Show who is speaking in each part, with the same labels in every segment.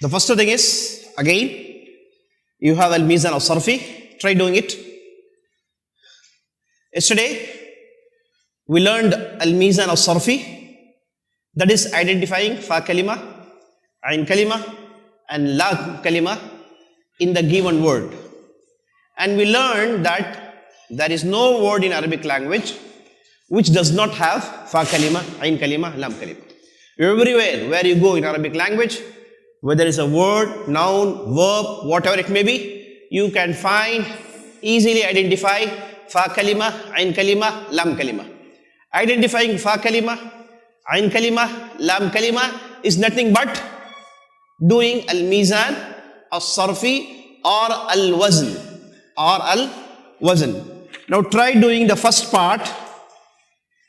Speaker 1: The first thing is, again, you have al-mizan al-sarfi. Try doing it. Yesterday, we learned al-mizan al-sarfi. That is identifying fa kalima, ain kalima, and la kalima in the given word. And we learned that there is no word in Arabic language which does not have fa kalima, ain kalima, lam kalima. Everywhere where you go in Arabic language, whether it's a word, noun, verb, whatever it may be, you can find, easily identify fa kalima, ain kalima, lam kalima. Identifying fa kalima, ain kalima, lam kalima is nothing but doing al-mizan, al-sarfi or al-wazn. Now try doing the first part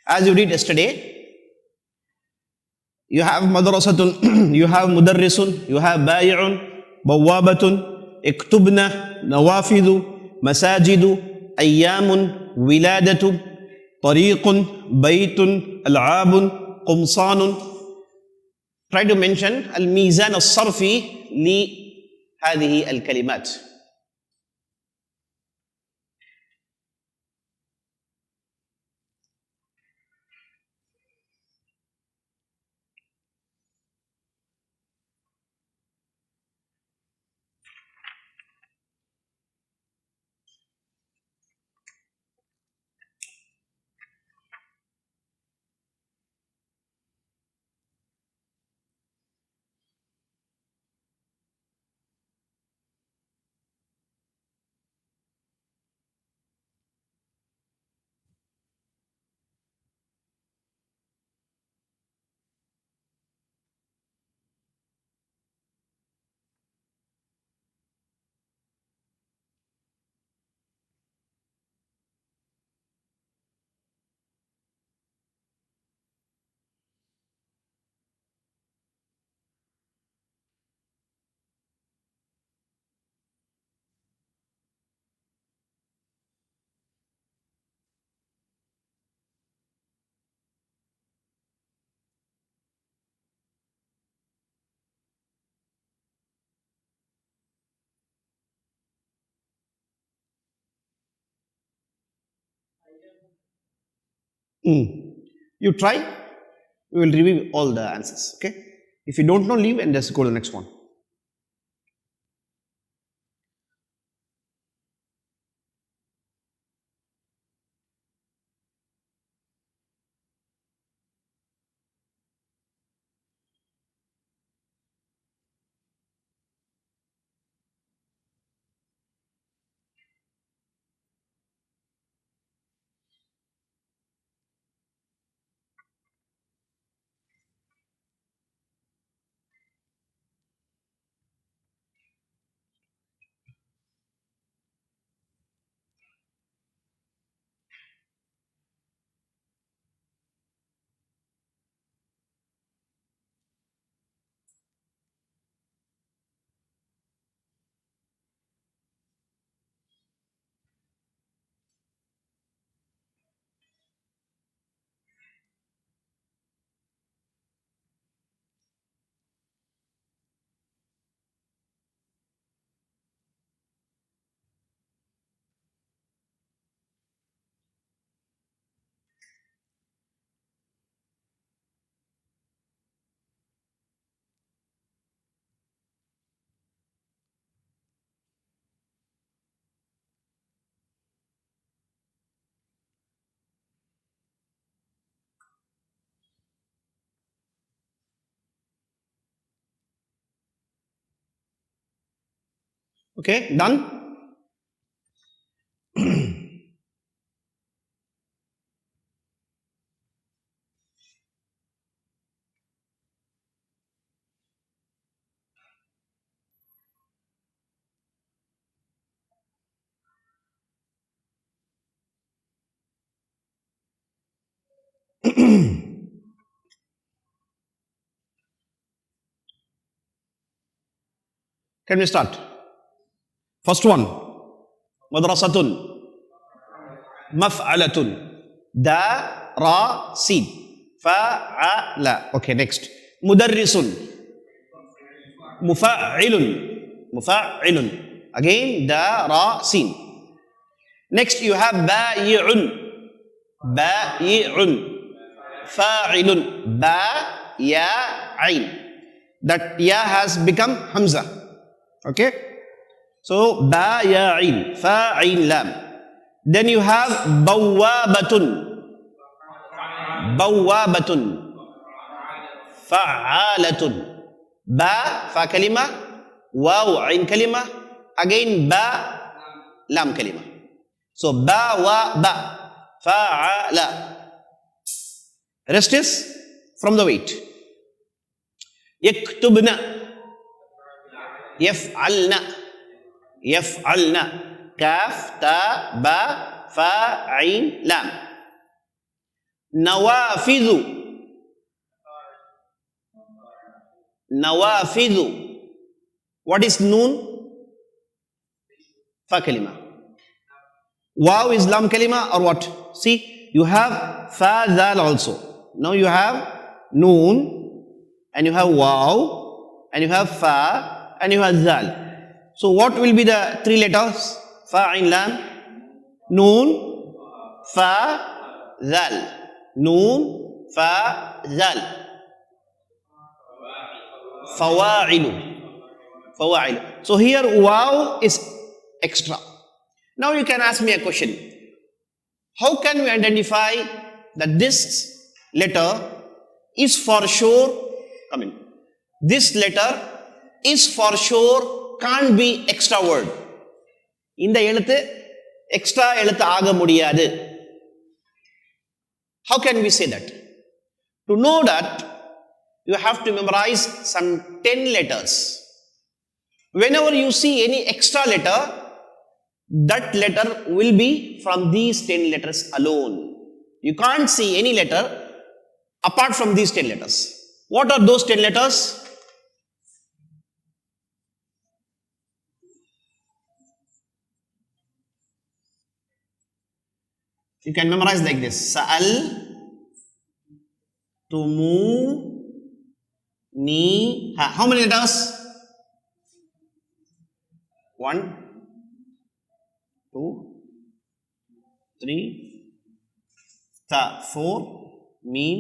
Speaker 1: as you did yesterday. You have madrasatun, you have mudarrisun, you have bayi'un, bawabatun, iktubna, nawafidu, masajidu, ayyamun, wiladatu, tariqun, baytun, al'abun, qumsanun. Try to mention al-mizan al-sarfi li hadhihi al-kalimat. You try, we will review all the answers. Okay? If you don't know, leave and just go to the next one. Okay, done? Can we start? First one, madrasatun, maf'alatun, da, ra, sin, fa'ala. Okay, next. Mudarrisun, Mufa'ilun. Mufa'ilun. Again, da, ra, sin. Next, you have ba'i'un. Ba'i'un. Fa'ilun. Ba, ya, ain. That ya has become hamza. Okay? So, ba, ya, ain. Fa'in, lam. Then you have bawwabatun. Bawwabatun. Fa'alatun. Ba, fa kalima. Waw, ain kalima. Again, ba, lam kalima. So, ba, wa, ba. Fa'ala. Rest is from the weight. Yaktubna. Yaf'alna. Yaf'alna. Kaf, ta, ba, fa, ain, lam. Nawafidhu. Nawafidhu. What is noon? Fa kalima. Wow is lam kalima or what? See, you have fa zal also. Now you have noon, and you have wow, and you have fa, and you have zal. So what will be the three letters? Fa, ain, lam. Noon, fa, zal. Noon, fa, zal. Fawa'ilu. Fawa'ilu. So here wow is extra. Now you can ask me a question. How can we identify that this letter is for sure, this letter is for sure can't be extra word. இந்த எழுத்து extra எழுத்து ஆக முடியாது. How can we say that? To know that, you have to memorize some 10 letters. Whenever you see any extra letter, that letter will be from these 10 letters alone. You can't see any letter apart from these 10 letters. What are those 10 letters? You can memorize like this. Sa'al, tumu, ni, ha. How many letters? 1, 2, 3, ta, 4, meen,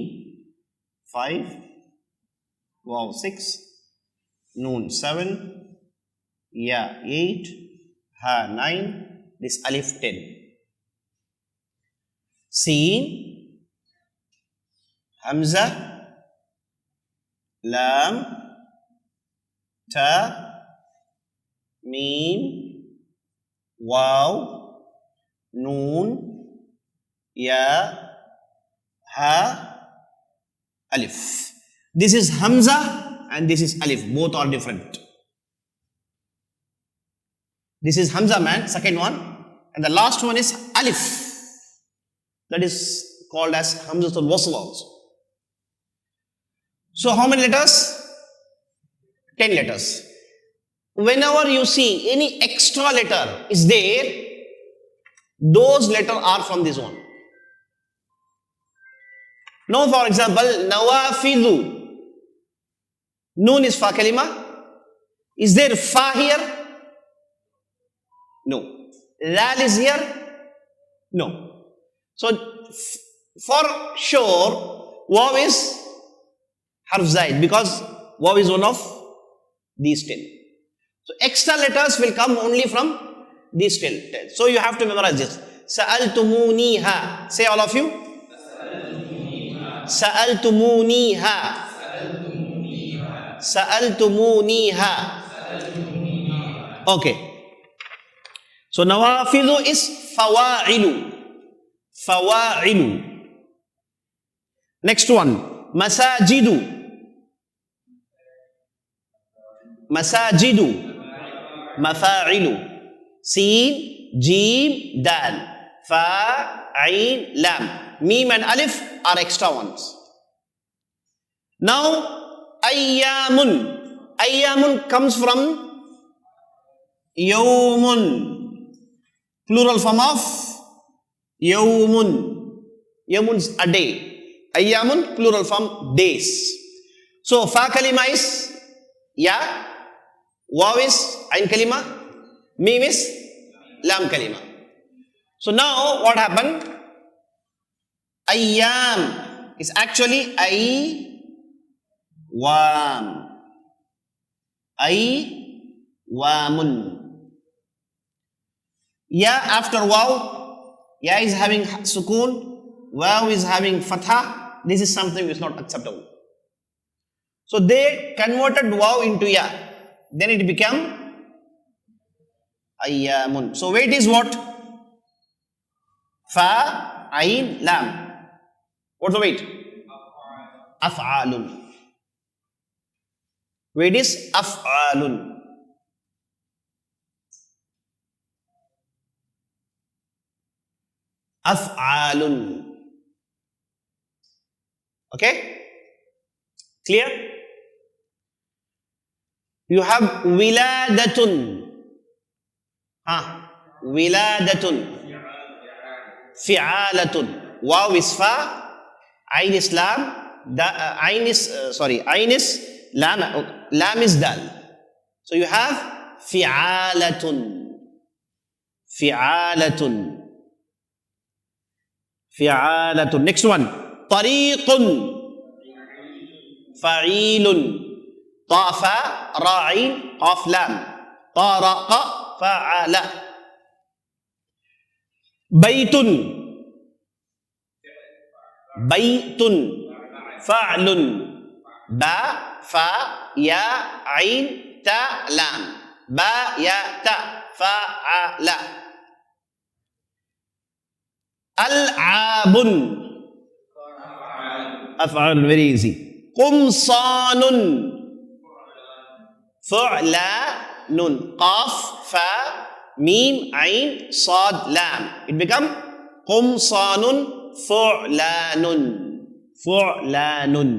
Speaker 1: 5, wow, 6, noon, 7, ya, 8, ha, 9, this alif, 10. Seen, hamza, lam, ta, meen, wow, noon, ya, ha, alif. This is hamza and this is alif. Both are different. This is hamza, man, second one. And the last one is alif. That is called as hamzatul wasl also. So how many letters? 10 letters. Whenever you see any extra letter is there, those letters are from this one. Now for example, nawafidhu. Noon is fa kalima. Is there fa here? No. Lal is here? No. So for sure, waw is harf zaid because waw is one of these 10. So extra letters will come only from these 10. So you have to memorize this. Sa'altumuniha. Say all of you. Sa'altumuniha. Sa'altumuniha. Okay. So nawafidhu is fawa'ilu. Fawa'ilu. Next one. Masajidu. Masajidu. Mafa'ilu. Sin, Jim, Dal. Fa, Ain, Lam. Mim and Alif are extra ones. Now, Ayyamun. Ayyamun comes from Yawmun. Plural form of Yawmun. Yawmun's a day. Ayyamun, plural form, days. So, fa kalima is ya, Waw is Ain Kalima, Mim is Lam Kalima. So now what happened? Ayyam is actually Aywam. Aywamun. Ya after waw, ya is having sukoon, waw is having fatha. This is something which is not acceptable. So they converted waw into ya. Then it became ayyamun. So weight is what? Fa, ain, lam. What's the weight? Af'alun. Weight is af'alun. Af'alun. Okay? Clear? You have wiladatun. Wiladatun. Fi'alatun. Waw is fa, ain is lam, ain is lam, lam is dal. So you have fi'alatun. Fi'alatun. Fi'alatun. Next one. Tariqun. Fa'ilun. Tafa, ra'in, qaf lam. Taraqa, fa'ala. Baytun. Baytun. Fa'lun. Ba, fa, ya, ain, ta, lam. Ba, ya, ta, fa'ala. Al-abun. Af'al, very easy. Qumsanun. Fu'lanun. Qaf, fa, mim, ain, sad, lam. It become qumsanun, fu'lanun. Fu'lanun.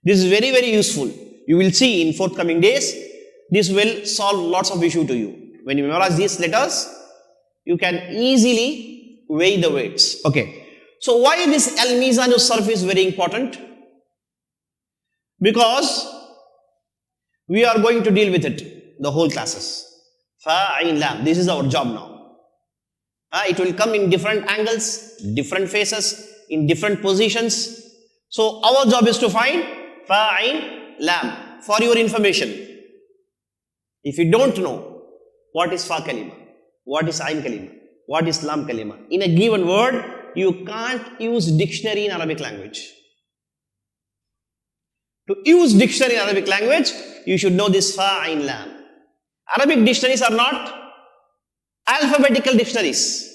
Speaker 1: This is very, very useful. You will see in forthcoming days, this will solve lots of issues to you. When you memorize these letters, you can easily weigh the weights. Okay. So why this al-mizan sarf is very important? Because we are going to deal with it, the whole classes. Fa, ain, lam. This is our job now. It will come in different angles, different faces, in different positions. So our job is to find fa, ain, lam. For your information, if you don't know what is fa kalima, what is ain kalima, what is lam kalima, in a given word, you can't use dictionary in Arabic language. To use dictionary in Arabic language, you should know this fa, ain, lam. Arabic dictionaries are not alphabetical dictionaries.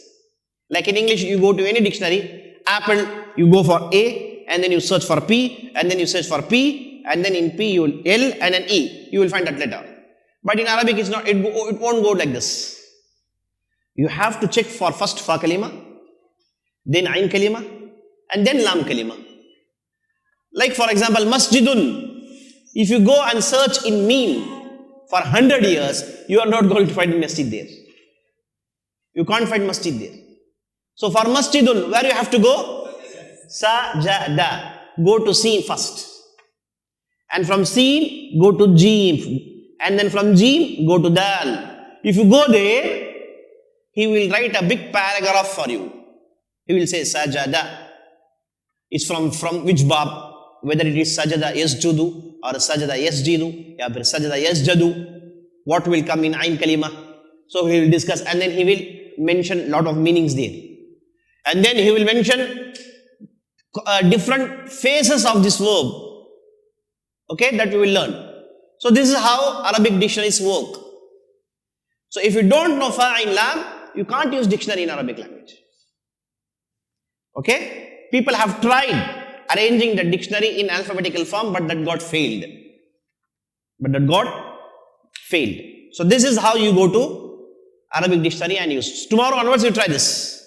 Speaker 1: Like in English, you go to any dictionary, apple, you go for A, and then you search for P, and then you search for P, and then in P you will L, and then E. You will find that letter. But in Arabic, it's not. It won't go like this. You have to check for first fa kalima, then ain kalima, and then lam kalima. Like for example, masjidun. If you go and search in meme for 100 years, you are not going to find masjid there. You can't find masjid there. So for masjidun, where you have to go? Sajada. Go to sin first. And from sin, go to jim. And then from jim, go to dal. If you go there, he will write a big paragraph for you. He will say sajada. It's from which bab? Whether it is sajada yasjudu or sajada yasjidu or sajada yasjadu. What will come in ain kalima? So he will discuss, and then he will mention a lot of meanings there. And then he will mention different phases of this verb. Okay, that you will learn. So this is how Arabic dictionaries work. So if you don't know fa, ain, lam, you can't use dictionary in Arabic language. Okay? People have tried arranging the dictionary in alphabetical form, but that got failed. So this is how you go to Arabic dictionary and use. Tomorrow onwards you try this.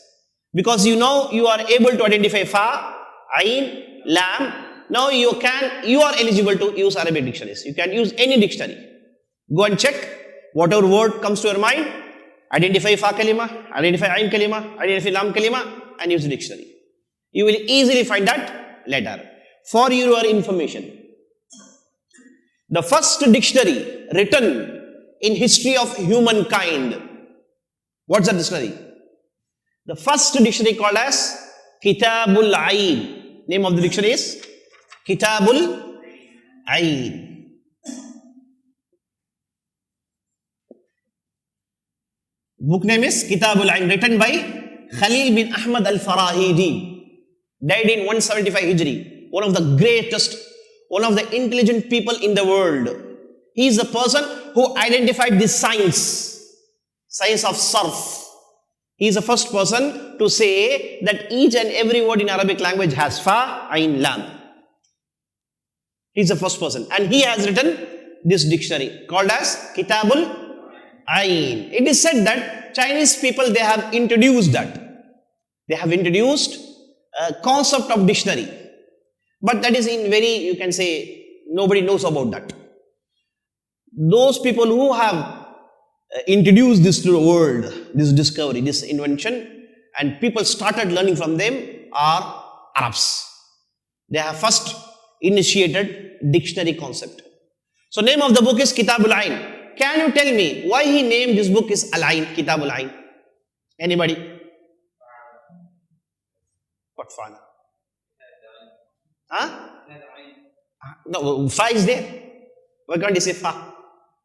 Speaker 1: Because you know you are able to identify fa, ain, lam. Now you are eligible to use Arabic dictionaries. You can use any dictionary. Go and check whatever word comes to your mind. Identify fa kalima, identify ain kalima, identify lam kalima, and use the dictionary. You will easily find that letter. For your information, The first dictionary written in history of humankind. What's the dictionary? The first dictionary called as Kitabul Ain. Name of the dictionary is Kitabul Ain. Book name is Kitabul Ain, written by Khalil bin Ahmad al-Farahidi. Died in 175 Hijri. One of the greatest, one of the intelligent people in the world. He is the person who identified this science of Sarf. He is the first person to say that each and every word in Arabic language has fa, ain, lam. He is the first person. And he has written this dictionary called as Kitabul Ain. It is said that Chinese people, they have introduced that. They have introduced a concept of dictionary. But that is in very, you can say, nobody knows about that. Those people who have introduced this to the world, this discovery, this invention, and people started learning from them are Arabs. They have first initiated dictionary concept. So name of the book is Kitabul Ain. Can you tell me why he named this book is Al-Ain, Kitabul Ain? Anybody? What fun? Huh? No, fa is there. Why can't he say fa?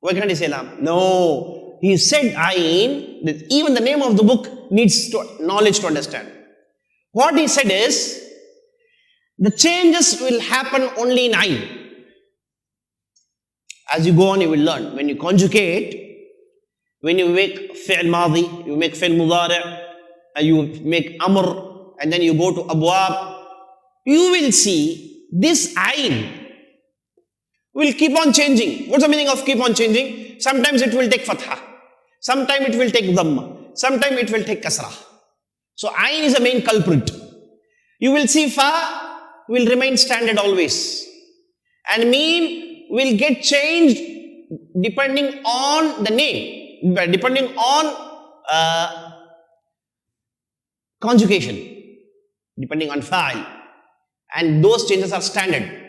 Speaker 1: Why can't he say lam? No. He said Ain, that even the name of the book needs knowledge to understand. What he said is, the changes will happen only in Ain. As you go on, you will learn. When you conjugate, when you make fi'l madi, you make fi'l mudari', and you make amr, and then you go to abwab, you will see this ayn will keep on changing. What's the meaning of keep on changing? Sometimes it will take fatha, sometimes it will take dhamma, sometimes it will take kasra. So ayn is the main culprit. You will see fa will remain standard always, and meme will get changed depending on the name, depending on conjugation, depending on fa'il, and those changes are standard.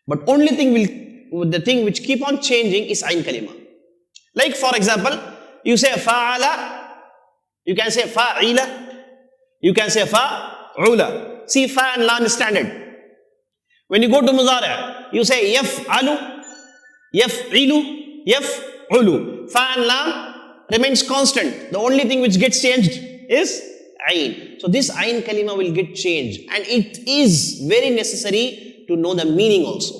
Speaker 1: But only the thing which keep on changing is ayn kalima. Like for example, you say fa'ala, you can say fa'ila, you can say fa'ula. See, fa and lam is standard. When you go to mudari', you say yaf'alu, yaf'ilu, yaf'ulu. Fa and lam remains constant. The only thing which gets changed is ayn. So this ayn kalima will get changed, and it is very necessary to know the meaning also.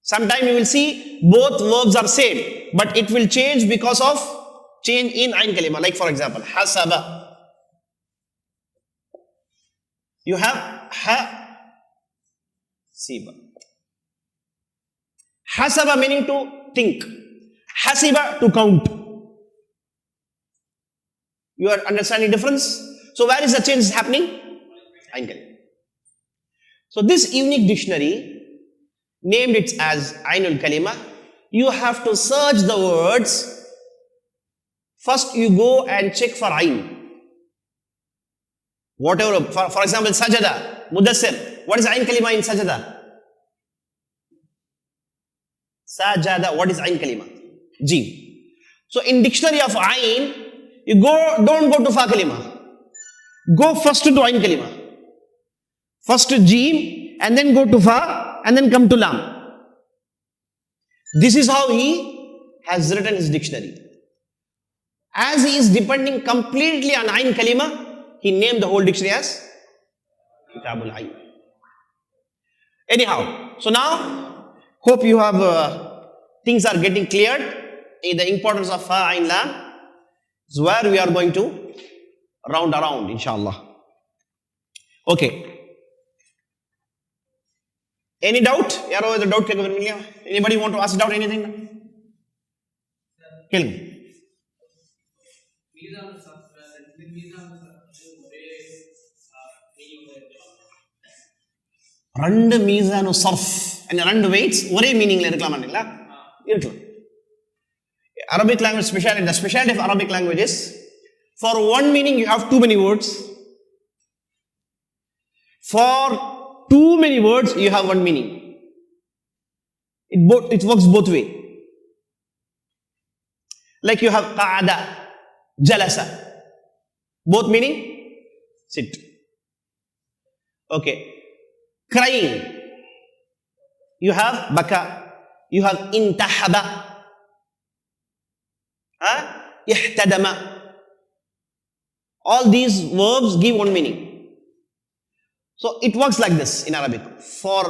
Speaker 1: Sometimes you will see both verbs are same, but it will change because of change in ayn kalima. Like for example, hasaba. You have Siba. Hasaba meaning to think. Hasiba to count. You are understanding the difference? So where is the change happening? Ayn kalima. So this unique dictionary, named it as Ainul Kalima, you have to search the words. First you go and check for ayn. Whatever, for example, sajada, mudassir. What is ayn kalima in sajada? Sajada, what is ayn kalima? Jim. So in dictionary of ayn, you don't go to fa kalima. Go first to ayn kalima. First to jim, and then go to fa, and then come to lam. This is how he has written his dictionary. As he is depending completely on ayn kalima, he named the whole dictionary as Kitabul Ain. Anyhow, so now, hope you have, things are getting cleared. The importance of fa, ain, lam is where we are going to round around, inshallah. Okay. Any doubt? Anybody want to ask doubt anything? Kill me. ரெண்டு மீசானு surf and ரெண்டு weights ஒரே மீனிங்ல இருக்கலாமாங்களா? இருக்கலாம். Arabic language speciality, the speciality of Arabic language is, for one meaning you have too many words. For too many words you have one meaning. It works both way. Like you have qa'ada, jalasa. Both meaning sit. Okay. Crying. You have baka. You have intahaba. Ihtadama. All these verbs give one meaning. So it works like this in Arabic. For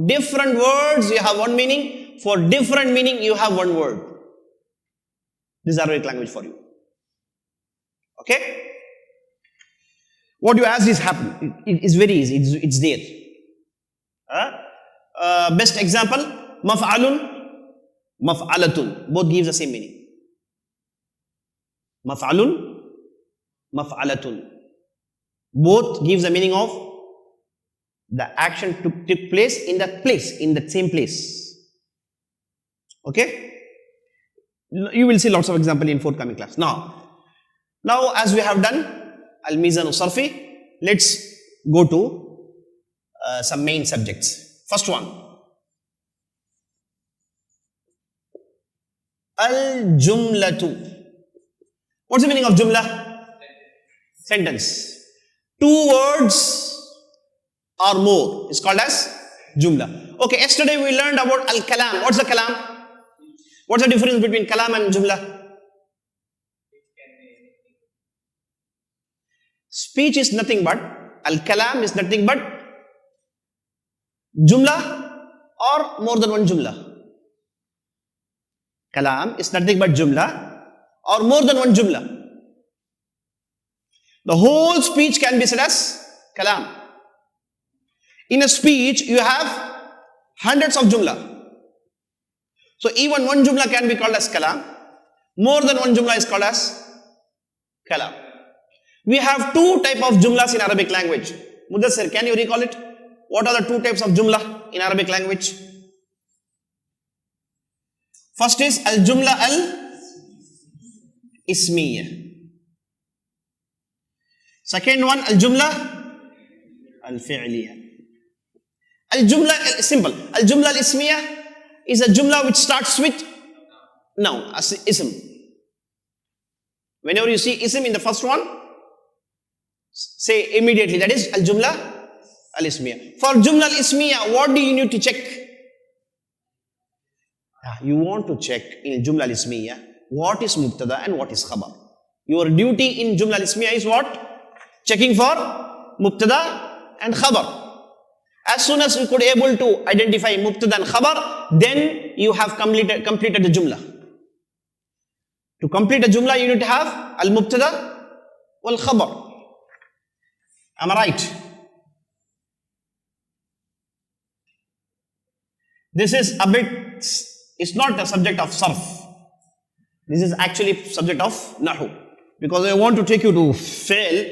Speaker 1: different words you have one meaning. For different meaning you have one word. This is Arabic language for you. Okay? What you ask is happen. It is very easy. It's there. Best example, maf'alun, maf'alatun. Both gives the same meaning. Maf'alun, maf'alatun. Both gives the meaning of the action took place, in the same place. Okay? You will see lots of example in forthcoming class. Now as we have done Al-Mizan Sarfi, let's go to some main subjects. First one, Al-Jumlatu. What's the meaning of Jumla? Sentence. 2 words or more is called as Jumla. Okay, yesterday we learned about Al-Kalam. What's the Kalam? What's the difference between Kalam and Jumla? Speech is nothing but, Al-Kalam is nothing but Jumla or more than one Jumla. Kalam is nothing but Jumla or more than one Jumla. The whole speech can be said as Kalam. In a speech, you have hundreds of Jumla. So even one Jumla can be called as Kalam. More than one Jumla is called as Kalam. We have 2 types of Jumlas in Arabic language. Mudassir, can you recall it? What are the 2 types of Jumla in Arabic language? First is Al-Jumla Al-Ismiyya. Second one, Al-Jumla Al-Fi'liyya. Al-Jumla, simple. Al-Jumla Al-Ismiyya is a Jumla which starts with noun, as ism. Whenever you see ism in the first one, say immediately, that is Al-Jumla Al-Ismiyya. For Jumla Al-Ismiyya, what do you need to check? You want to check in Jumla Al-Ismiyya what is Mubtada and what is Khabar. Your duty in Jumla Al-Ismiyya is what? Checking for Mubtada and Khabar. As soon as you could able to identify Mubtada and Khabar, then you have completed the Jumla. To complete a Jumla, you need to have Al-Mubtada wal-Khabar. Am I right? This is a bit, it's not a subject of Sarf. This is actually subject of Nahu. Because I want to take you to fail,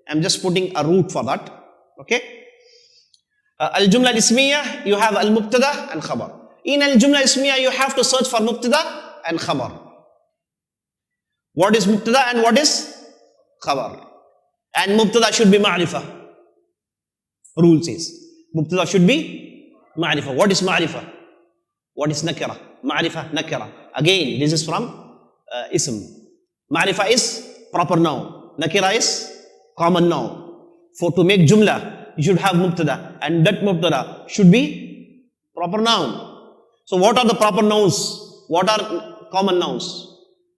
Speaker 1: I'm just putting a root for that. Okay? Al-Jumla Al-Ismiyya, you have Al-Mubtada and Khabar. In Al-Jumla Al-Ismiyya, you have to search for Mubtada and Khabar. What is Mubtada and what is Khabar? And Mubtada should be Ma'rifah. Rule says, Mubtada should be Ma'rifah. What is Ma'rifah? What is Nakira? Ma'rifah, Nakira. Again, this is from Ism. Ma'rifah is proper noun. Nakira is common noun. For to make Jumla, you should have Mubtada. And that Mubtada should be proper noun. So what are the proper nouns? What are common nouns?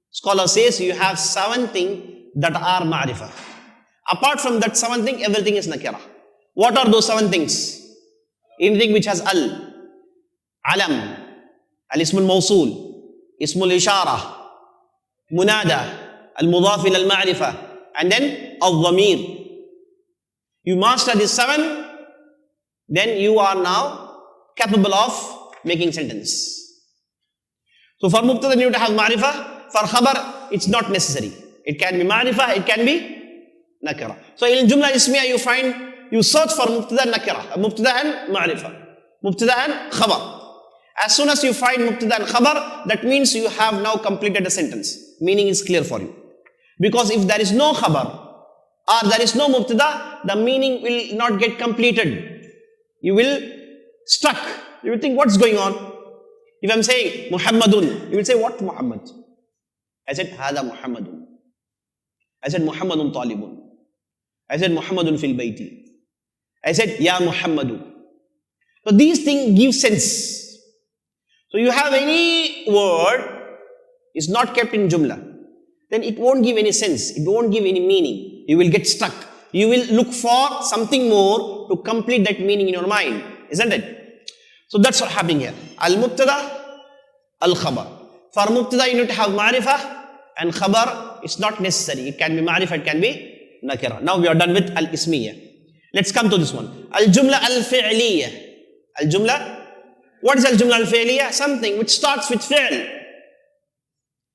Speaker 1: Scholar says you have 7 things that are Ma'rifah. Apart from that 7 things, everything is Nakira. What are those 7 things? Anything which has Al, Alam, Al-Ismul Mawsul, Ismul Ishara, Munada, Al-Mudaf ila Al-Ma'rifah, and then Al-Dhamir. You master these 7, then you are now capable of making sentence. So for Mubtada, you need to have Ma'rifah. For Khabar, it's not necessary. It can be Ma'rifah, it can be Nakira. So in Jumla Ismiyya, you search for Mubtada and Nakira, Mubtada and Ma'rifah, Mubtada and Khabar. As soon as you find Mubtada and Khabar, that means you have now completed the sentence. Meaning is clear for you. Because if there is no Khabar or there is no Mubtada, the meaning will not get completed. You will stuck. You will think, what's going on? If I'm saying Muhammadun, you will say what Muhammad? I said Hada Muhammadun. I said Muhammadun Talibun. I said Muhammadun fil bayti. I said Ya Muhammadu. So these things give sense. So you have any word is not kept in Jumla, then it won't give any sense. It won't give any meaning. You will get stuck. You will look for something more to complete that meaning in your mind, isn't it? So that's what happening here. Al-Mubtada, Al-Khabar. For Mubtada you need to have Ma'rifah, and Khabar is not necessary. It can be Ma'rifah, it can be Nakira. Now we are done with Al-Ismiyya. Let's come to this one. Al-Jumla Al-Fi'liyya. Al-Jumla, what is Al-Jumla Al-Fi'liyya? Something which starts with fi'l.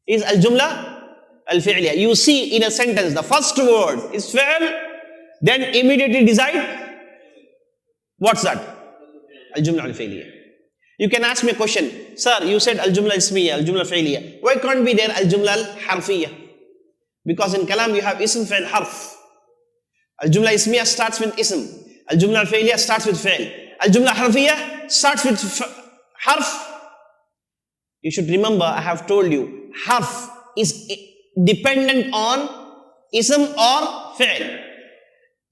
Speaker 1: Is Al-Jumla Al-Fi'liyya. You see in a sentence, the first word is fi'l, then immediately decide, what's that? Al-Jumla Al-Fi'liyya. You can ask me a question, sir, you said Al-Jumla Ismiyya, Al-Jumla Fi'liyya. Why can't be there Al-Jumla Al-Harfiyya? Because in Kalam you have Ism, Fi'l, Harf. Al-Jumla Ismiyya starts with Ism. Al-Jumla Al-Fi'liyya starts with Fi'l. Al-Jumla Harfiyya starts with Harf. You should remember, I have told you, Harf is dependent on Ism or Fi'l.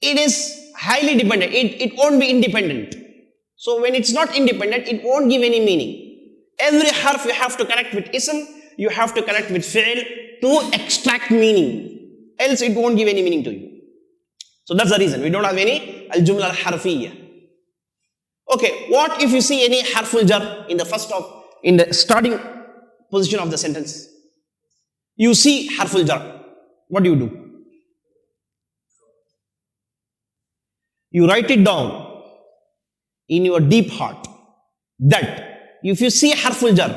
Speaker 1: It is highly dependent. It won't be independent. So when it's not independent, it won't give any meaning. Every harf you have to connect with Ism, you have to connect with Fi'l to extract meaning. Else it won't give any meaning to you. So that's the reason. We don't have any Al-Jumla Al-Harfiyya. Okay, what if you see any harful jar in the starting position of the sentence? You see harful jar. What do? You write it down in your deep heart that if you see harful jar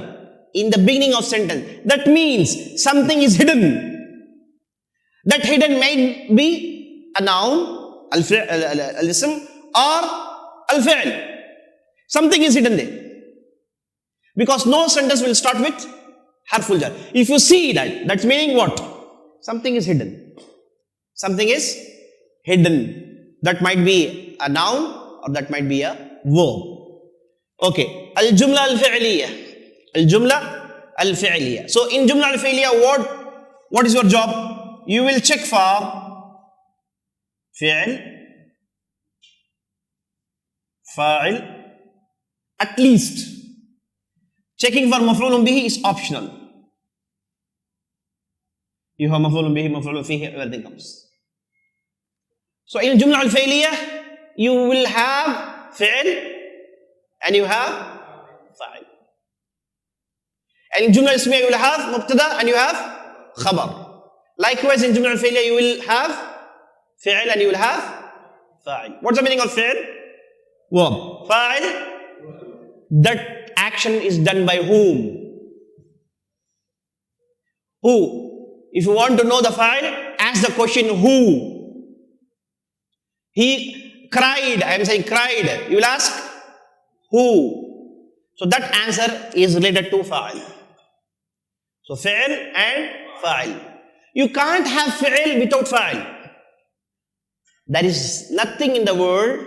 Speaker 1: in the beginning of sentence, that means something is hidden. That hidden may be a noun, al-ism, or al-fi'l. Something is hidden there. Because no sentence will start with harful jar. If you see that, that's meaning what? Something is hidden. Something is hidden. That might be a noun or that might be a verb. Okay. Al-Jumla Al-Fi'liyya. Al-Jumla Al-Fi'liyya. So in Jumla Al-Fi'liyya, what is your job? You will check for fi'l, fa'il, at least. Checking for maf'ulun bihi is optional. You have maf'ulun bihi, maf'ulun fihi, everything comes. So in Jumla Al-Fi'liyya, you will have fi'l and you have fa'il. And in Jumla Ismiyya, you will have mubtada and you have khabar. Likewise, in Jumla Al-Fi'liyya, you will have fi'l and you will have fa'il. What's the meaning of fi'l? Verb. Fa'il, that action is done by whom? Who? If you want to know the fa'il, ask the question who. He cried, I am saying cried. You will ask who. So that answer is related to fa'il. So fi'l and fa'il. You can't have fi'l without fa'il. There is nothing in the world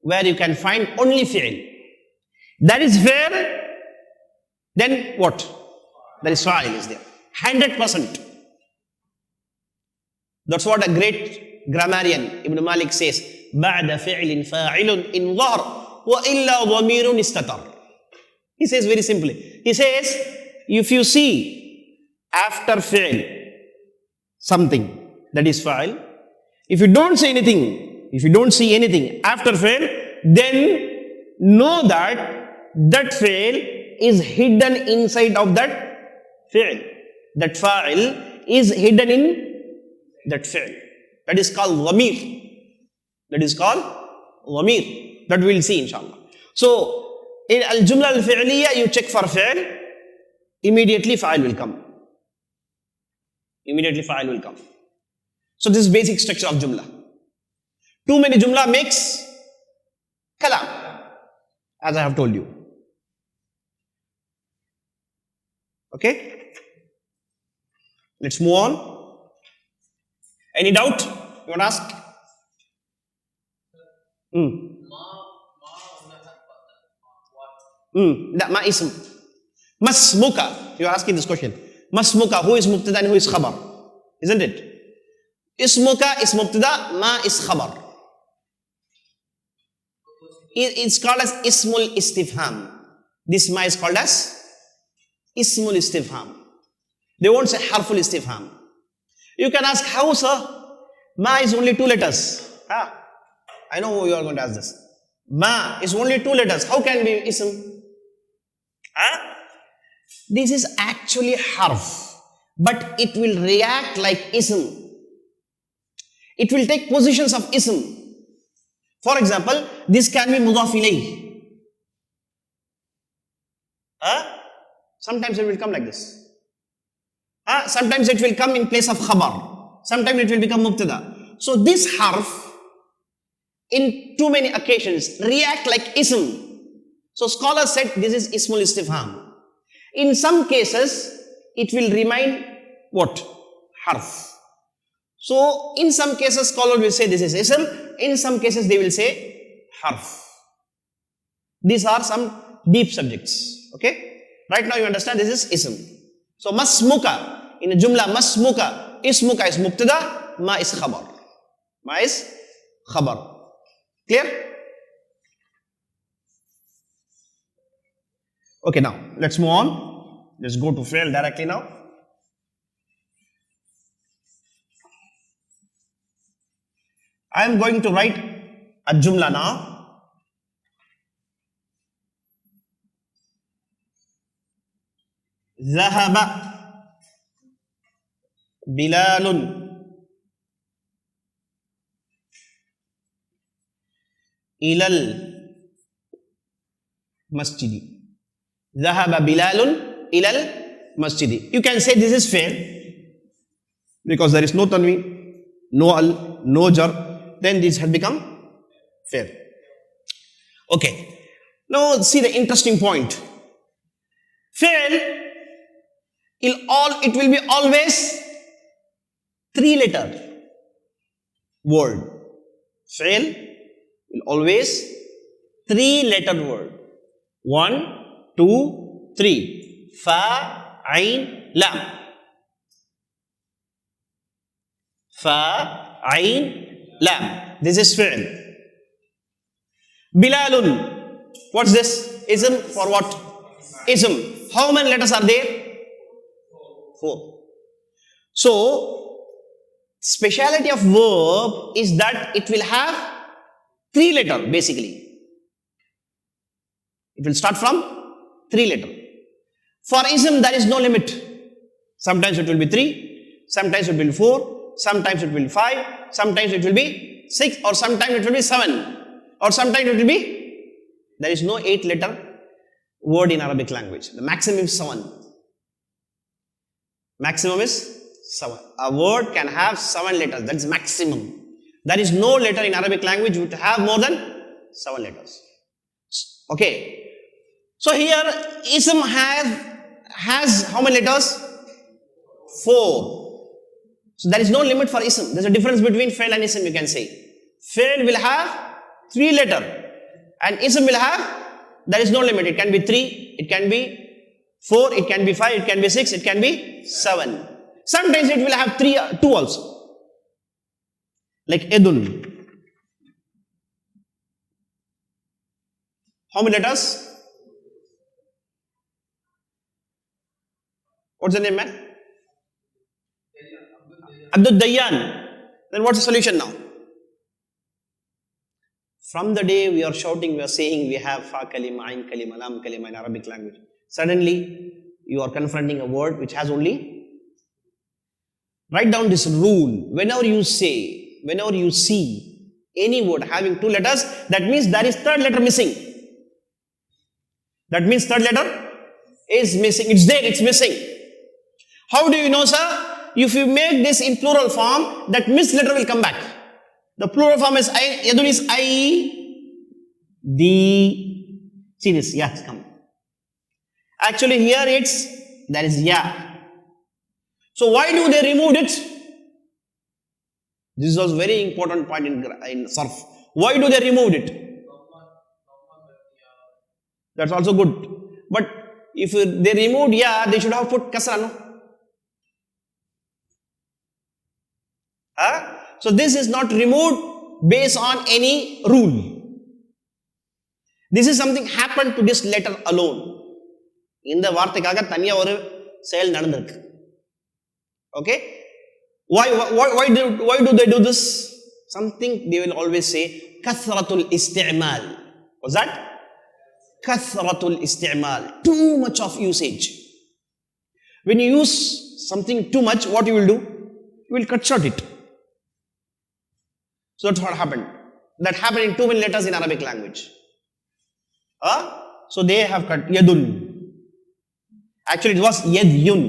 Speaker 1: where you can find only fi'l. That is fair, then what? There is fa'il is there. 100%. That's what a great grammarian Ibn Malik says. بَعْدَ فِعْلٍ فَاعِلٌ إِنْ ظَهَرْ وَإِلَّا ضَمِيرٌ اسْتَتَرْ. He says very simply. He says, if you see after fi'l something, that is fa'il. If you don't see anything after fi'l, then know that that fi'l is hidden inside of that fi'l. That fa'il is hidden in that fi'l. That is called dhamir. That is called dhamir. That we will see inshallah. So, in al-jumla al-fi'liyya, you check for fi'l, immediately fa'il will come. Immediately fa'il will come. So, this is basic structure of jumla. Too many jumla makes kalam, as I have told you. Okay? Let's move on. Any doubt? You want to ask? Ma ism. Masmuka. You are asking this question. Masmuka. Who is mubtada and who is khabar? Isn't it? Ismuka is mubtada, ma is khabar. It's called as ismul istifham. This ma is called as ismul istifham. They won't say harful istifham. You can ask, how, sir? Ma is only 2 letters. I know you are going to ask this. Ma is only 2 letters. How can be ism? This is actually harf, but it will react like ism. It will take positions of ism. For example, this can be mudaf ilayh. Sometimes it will come like this. Sometimes it will come in place of khabar. Sometimes it will become mubtada. So this harf, in too many occasions, react like ism. So scholars said this is ismul istifham. In some cases, it will remain what? Harf. So in some cases, scholars will say this is ism. In some cases, they will say harf. These are some deep subjects. Okay? Right now you understand this is ism. So masmuka, in a jumla, masmuka, ismuka is mubtada, ma is khabar. Ma is khabar. Clear? Okay, now let's move on. Let's go to fail directly now. I am going to write a jumla now. ذهب بلال إلى المسجد. ذهب بلال إلى المسجد. You can say this is fail because there is no tanween, no al, no jar. Then this has become fail. Okay. Now see the interesting point. Fail, it will be always 3-letter word. Fail will always 3-letter word. 1, 2, 3. Fa, ain, lam. Fa, ain, lam. This is fi'l. Bilalun. What's this? Ism for what? Ism. How many letters are there? 4. So, speciality of verb is that it will have 3 letters basically. It will start from 3 letters. For ism, there is no limit. Sometimes it will be 3, sometimes it will be 4, sometimes it will be 5, sometimes it will be 6, or sometimes it will be 7, or sometimes it will be, there is no 8-letter word in Arabic language. The maximum is 7. Maximum is 7. A word can have 7 letters. That is maximum. There is no letter in Arabic language which have more than 7 letters. Okay. So here ism has how many letters? 4. So there is no limit for ism. There is a difference between fail and ism, you can say. Fail will have 3 letters and ism will have, there is no limit. It can be 3, it can be 4, it can be 5, it can be 6, it can be 7. Sometimes it will have 2 also. Like edun. How many letters? What's the name, man? Abdul Dayyan. Then what's the solution now? From the day we are shouting, we are saying we have fa kalima, ain kalima, lam kalima in Arabic language. Suddenly, you are confronting a word which has only. Write down this rule. Whenever you see any word having 2 letters, that means there is 3rd letter missing. That means 3rd letter is missing. It's there, it's missing. How do you know, sir? If you make this in plural form, that missed letter will come back. The plural form is yadun is I, the. See this, yeah, it's come. Actually, here there is ya. So why do they remove it? This was very important point in Sarf. Why do they remove it? That's also good. But if they removed ya, they should have put kasra, no? Huh? So this is not removed based on any rule. This is something happened to this letter alone. இந்த வார்த்தைக்காக தனியா ஒரு செயல் நடந்திருக்கு. Okay? Why do they do this? Something they will always say, kathratul isti'mal. What's that? Kathratul isti'mal. Too much of usage. When you use something too much, what you will do? You will cut short it. So that's what happened. That happened in too many letters in Arabic language. So they have cut yadun. Actually, it was yadyun.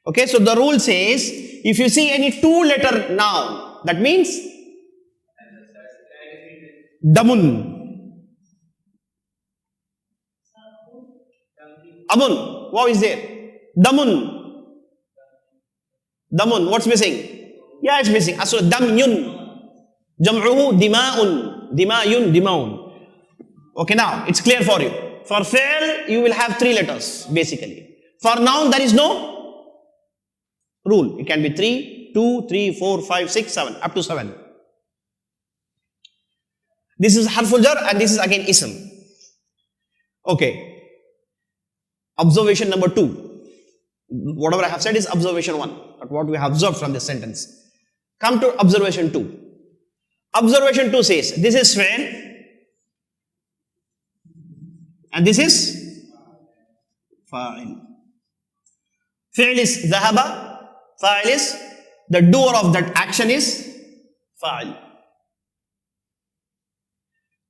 Speaker 1: Okay, so the rule says, if you see any two-letter noun, that means damun. Amun, what is there? Damun. Damun, what's missing? Yeah, it's missing. So damyun. Jam'uhu dima'un. Dima'yun, dima'un. Okay, now it's clear for you. For fi'l, you will have three letters, basically. For noun, there is no rule. It can be 3, 2, 3, 4, 5, 6, 7, up to 7. This is harful jar and this is again ism. Okay. Observation number 2. Whatever I have said is observation 1. But what we have observed from this sentence. Come to observation 2. Observation 2 says, this is fi'l and this is fa'il. Fi'l is dhahaba, fa'il is the doer of that action is fa'il.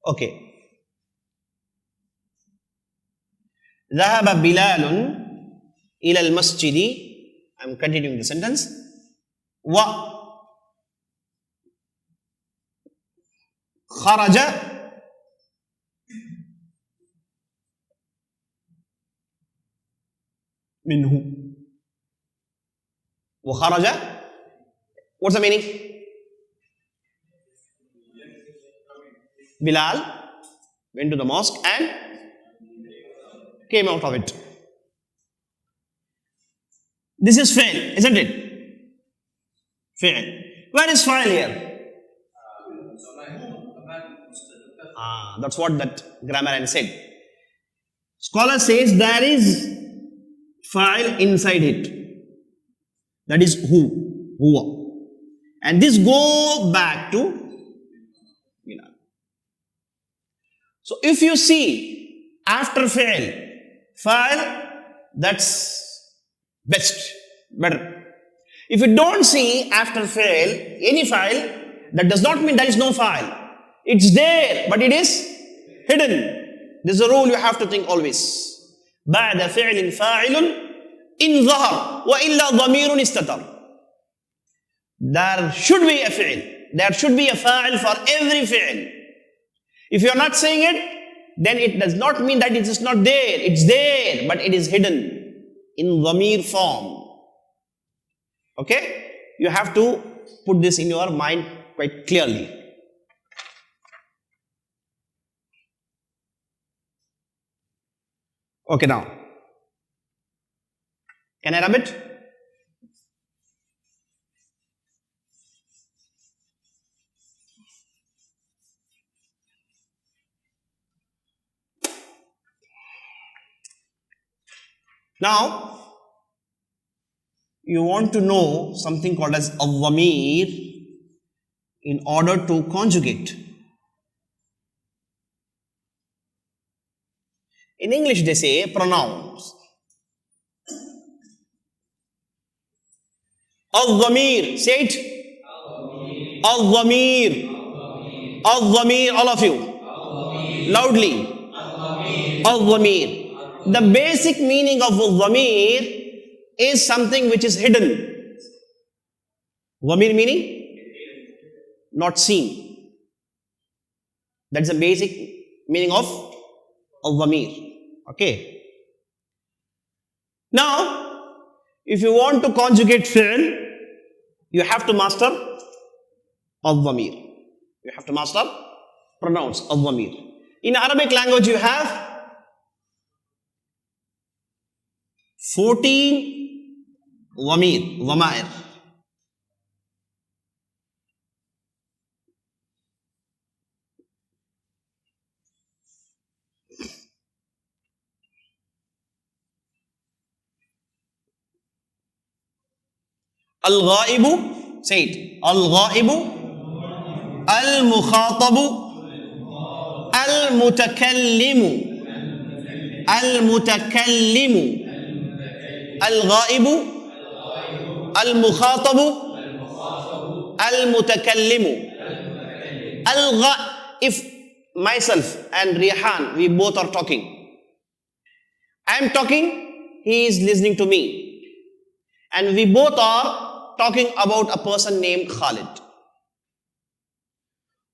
Speaker 1: Okay. Dhahaba Bilalun ila al-masjidi. I'm continuing the sentence. Wa kharaja minhu. Wa kharaja. What's the meaning? Bilal went to the mosque and came out of it. This is fi'l, isn't it? Fi'l. Where is fa'il here? That's what that grammarian said. Scholar says there is fa'il inside it. That is huwa. And this go back to Bilal. So if you see after fa'il, that's best, better. If you don't see after fa'il any fa'il, that does not mean there is no fa'il. It's there, but it is hidden. This is a rule you have to think always. بعد فعل فاعل إن ظهر وإلا ضمير استتر. There should be a fi'il. There should be a fa'il for every fi'il. If you are not saying it, then it does not mean that it is not there. It's there, but it is hidden in dhamir form. Okay? You have to put this in your mind quite clearly. Okay, now. Can I rub it? Now, you want to know something called as al-dhamir in order to conjugate. In English, they say pronouns. Al-dhamir, say it. Al-dhamir. Al-dhamir, all of you. Loudly. Al-dhamir. The basic meaning of dhamir is something which is hidden. Dhamir meaning? Not seen. That's the basic meaning of dhamir. Okay. Now, if you want to conjugate fi'l, you have to master al-dhamir. You have to master pronouns al-dhamir. In Arabic language, you have 14 wamair. Al-ghaibu, say it. Al-ghaibu, al-mukhatabu, al-mutakallimu, al-mutakallimu, al-ghaibu, al-mukhatabu, al-mutakallimu. If myself and Rihan, we both are talking. I am talking, he is listening to me. And we both are talking about a person named Khalid.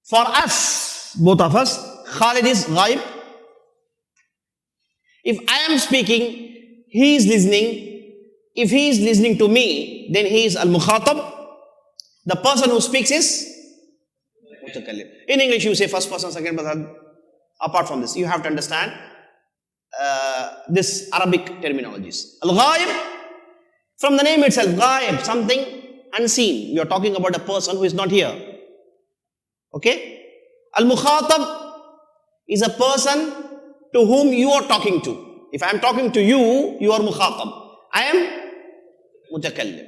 Speaker 1: For us, both of us, Khalid is ghaib. If I am speaking, he is listening. If he is listening to me, then he is al-mukhatab. The person who speaks is mutakallim. In English, you say first person, second person. Apart from this, you have to understand this Arabic terminologies. Al-ghaib, from the name itself, ghaib, something unseen. You are talking about a person who is not here. Okay? Al-mukhatab is a person to whom you are talking to. If I am talking to you, you are mukhatab. I am mutakallim.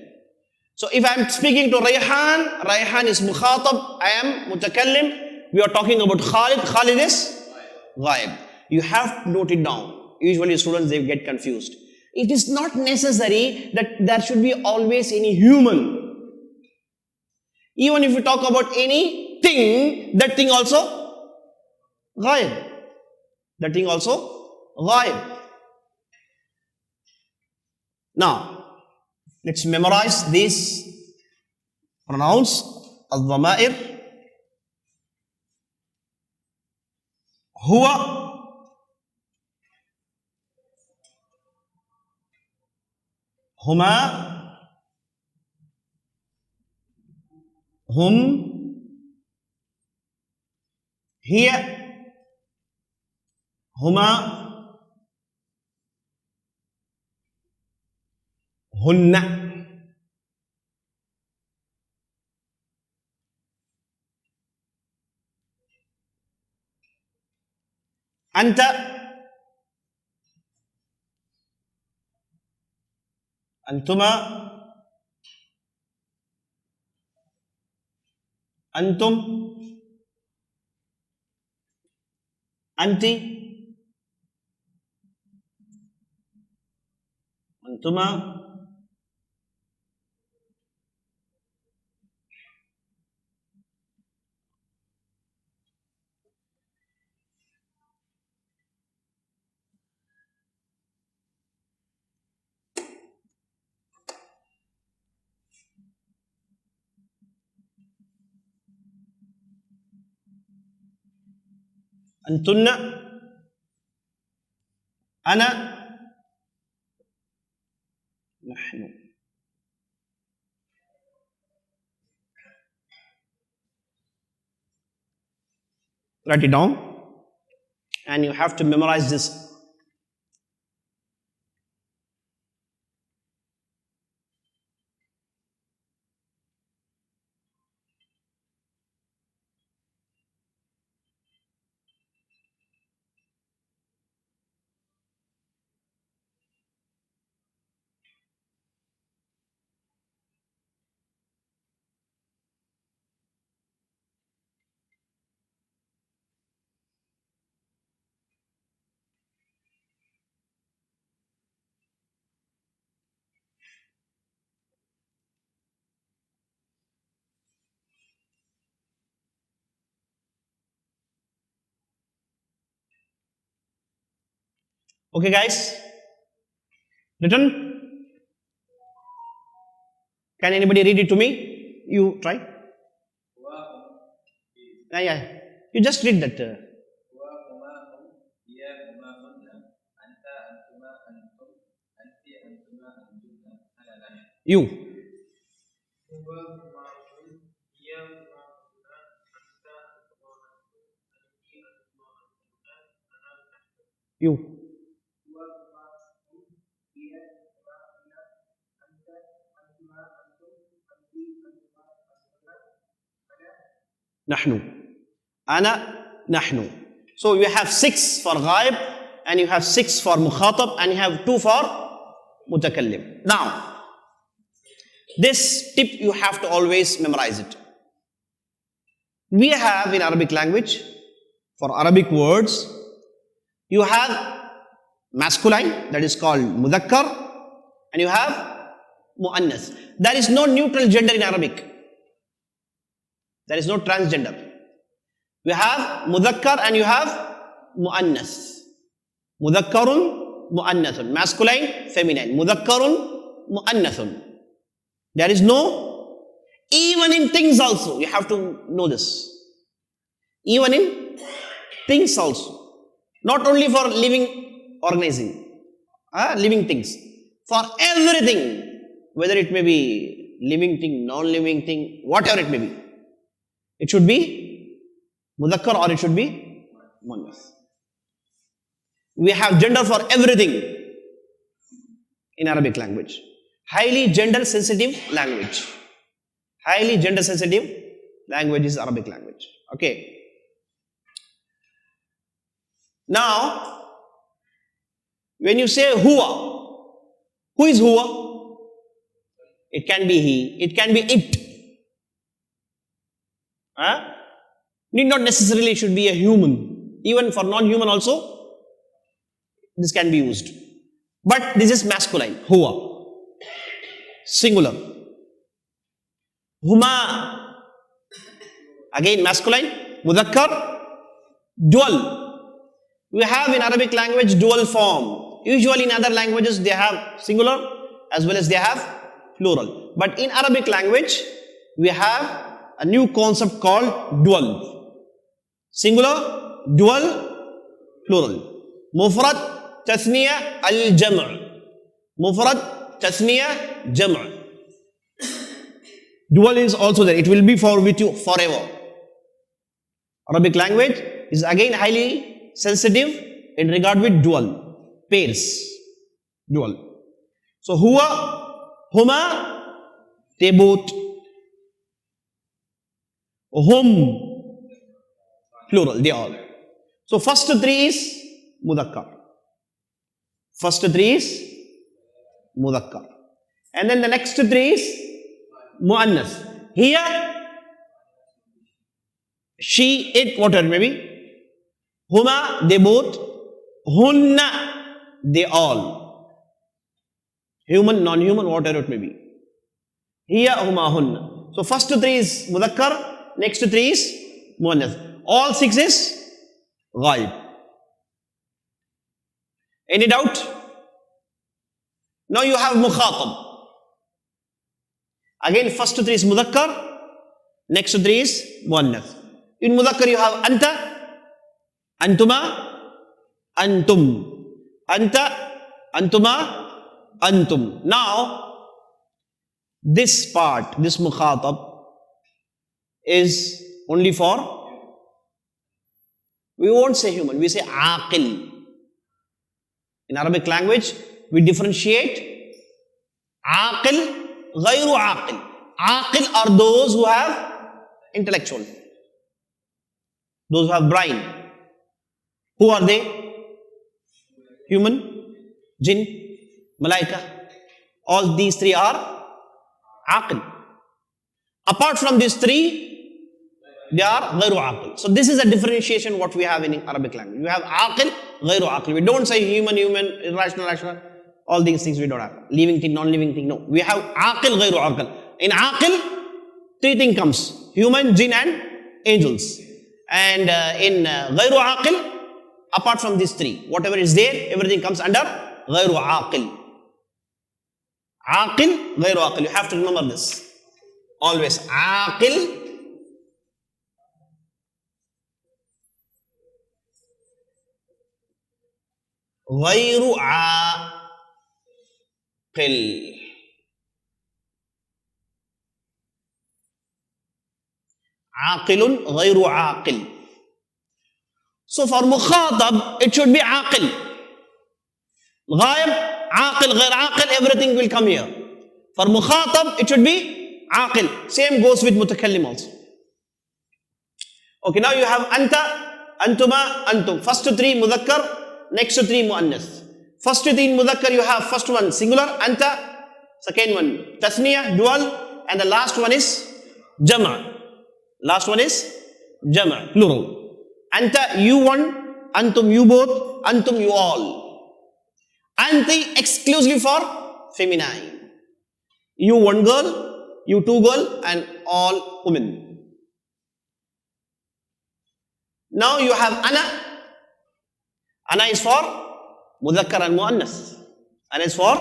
Speaker 1: So if I am speaking to Rayhan is mukhatab, I am mutakallim. We are talking about Khalid is ghaib. You have to note it down. Usually students, they get confused. It is not necessary that there should be always any human. Even if you talk about anything, that thing also ghaib. That thing also ghaib. Now, let's memorize these pronouns. Al-dhamair, huwa, huma, hum, hiya, huma, hunna. Anta, antuma, antum, anti, antuma, antunna, ana, nahnu. Write it down and you have to memorize this. Okay, guys? Written? Can anybody read it to me? You try. Yeah. You just read that. You. You. Nahnu. Ana, nahnu. So you have 6 for ghaib, and you have 6 for mukhatab, and you have 2 for mutakallim. Now, this tip you have to always memorize it. We have in Arabic language, for Arabic words, you have masculine, that is called mudhakkar, and you have muannas. There is no neutral gender in Arabic. There is no transgender. You have mudhakkar and you have muannas. Mudhakkarun, muannathun. Masculine, feminine. Mudhakkarun, muannathun. There is no, even in things also, you have to know this. Even in things also. Not only for living organizing, living things. For everything, whether it may be living thing, non-living thing, whatever it may be. It should be mudhakkar or it should be muannath. We have gender for everything in Arabic language. Highly gender sensitive language. Highly gender sensitive language is Arabic language. Okay. Now, when you say huwa, who is huwa? It can be he, it can be it. Need not necessarily should be a human. Even for non-human also, this can be used. But this is masculine, huwa. Singular. Huma. Again masculine, mudhakkar, dual. We have in Arabic language dual form. Usually in other languages they have singular as well as they have plural. But in Arabic language, we have a new concept called dual. Singular, dual, plural. Mufrad, tathniya, al-jam'. Mufrad, tathniya, jam'. Dual is also there. It will be for with you forever. Arabic language is again highly sensitive in regard with dual. Pairs. Dual. So, huwa, huma, they both. Hum, plural, they all. So, first 3 is mudhakkar. First 3 is mudhakkar. And then the next 3 is muannas. Here, she, it, whatever maybe. Huma, they both. Hunna, they all. Human, non-human, whatever it may be. Here, huma, hunna. So, first 3 is mudhakkar. Next 3 is muannath. All 6 is ghaib. Any doubt? Now you have mukhatab. Again, first 3 is mudhakkar. Next 3 is muannath. In mudhakkar you have anta, antuma, antum. Anta, antuma, antum. Now, this part, this mukhatab, is only for, we won't say human, we say aqil. In Arabic language, we differentiate aqil, ghayru aqil. Aqil are those who have intellectual, those who have brain. Who are they? Human, jinn, malaika. All these 3 are aqil. Apart from these 3, they are ghayru aqil. So this is a differentiation what we have in Arabic language. We have aqil, ghayru aqil. We don't say human, irrational, rational. All these things we don't have. Living thing, non-living thing. No. We have aqil, ghayru aqil. In aqil, 3 things comes. Human, jinn and angels. And in ghayru aqil, apart from these 3, whatever is there, everything comes under ghayru aqil. Aqil, ghayru aqil. You have to remember this. Always. Aqil, ghayru aqil. Aqilun ghayru aqil. So for mukhatab, it should be aqil. Ghaib, aqil, ghair aqil, everything will come here. For mukhatab, it should be aqil. Same goes with mutakallim also. Okay, now you have anta, antuma, antum. First three mudhakkar, next three muannas. First three mudhakkar, you have first one singular, anta. Second one, tasniya, dual. And the last one is jama. Last one is jama, plural. Anta, you one, antum, you both, antum, you all. Anti, exclusively for feminine. You one girl, you two girl, and all women. Now you have ana. Ana is for mudhakkar and muannas. Ana is for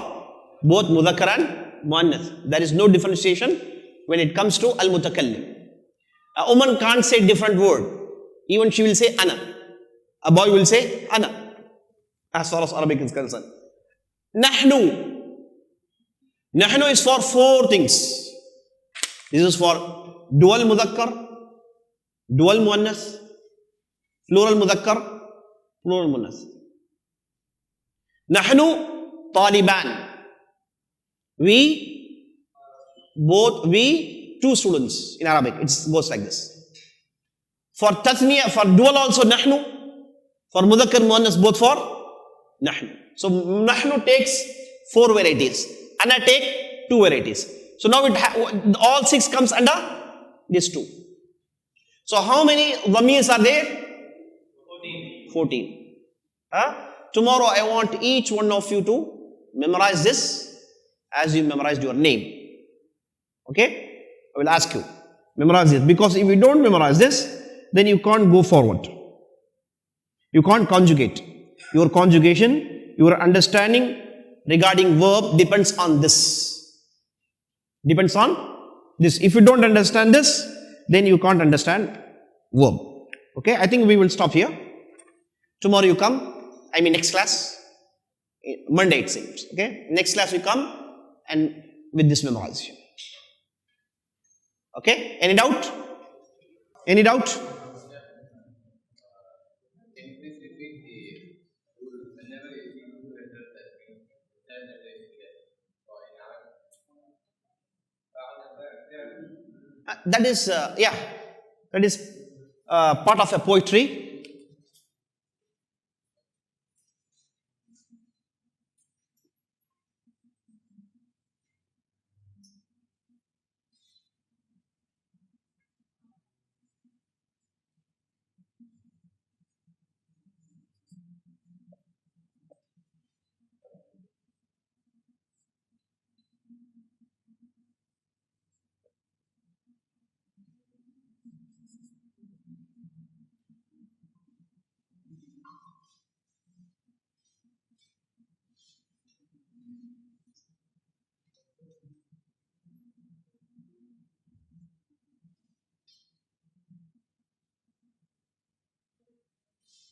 Speaker 1: both mudhakkar and muannas. There is no differentiation when it comes to al-mutakallim. A woman can't say different word. Even she will say ana. A boy will say ana. As far as Arabic is concerned. Nahnu. Nahnu is for four things. This is for dual mudhakkar, dual muannas, plural mudhakkar, plural muannas. Nahnu taliban. We, two students in Arabic. It goes like this. For tathniya, for dual also nahnu. For mudhakkar muannas, both for nahnu. So nahnu takes four varieties. Ana take two varieties. So now all six comes under these two. So how many dhamirs are there? 14. Tomorrow I want each one of you to memorize this as you memorized your name. Okay? I will ask you. Memorize it. Because if you don't memorize this, then you can't go forward. You can't conjugate. Your conjugation, your understanding regarding verb depends on this. Depends on this. If you don't understand this, then you can't understand verb. Okay? I think we will stop here. Tomorrow you come, next class, Monday it seems. Okay? Next class we come and with this memorization. Okay? Any doubt? Any doubt?
Speaker 2: Can you please repeat the rule whenever you see two letters that means that letter is there or in
Speaker 1: That is part of a poetry.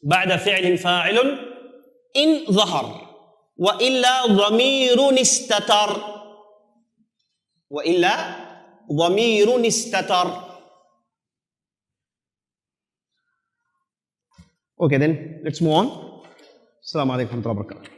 Speaker 1: بعد فعل فاعل إن ظهر وإلا ضمير استتر وإلا ضمير استتر. Okay, then let's move on. Assalamu alaikum wa rahmatullahi wa barakatuh.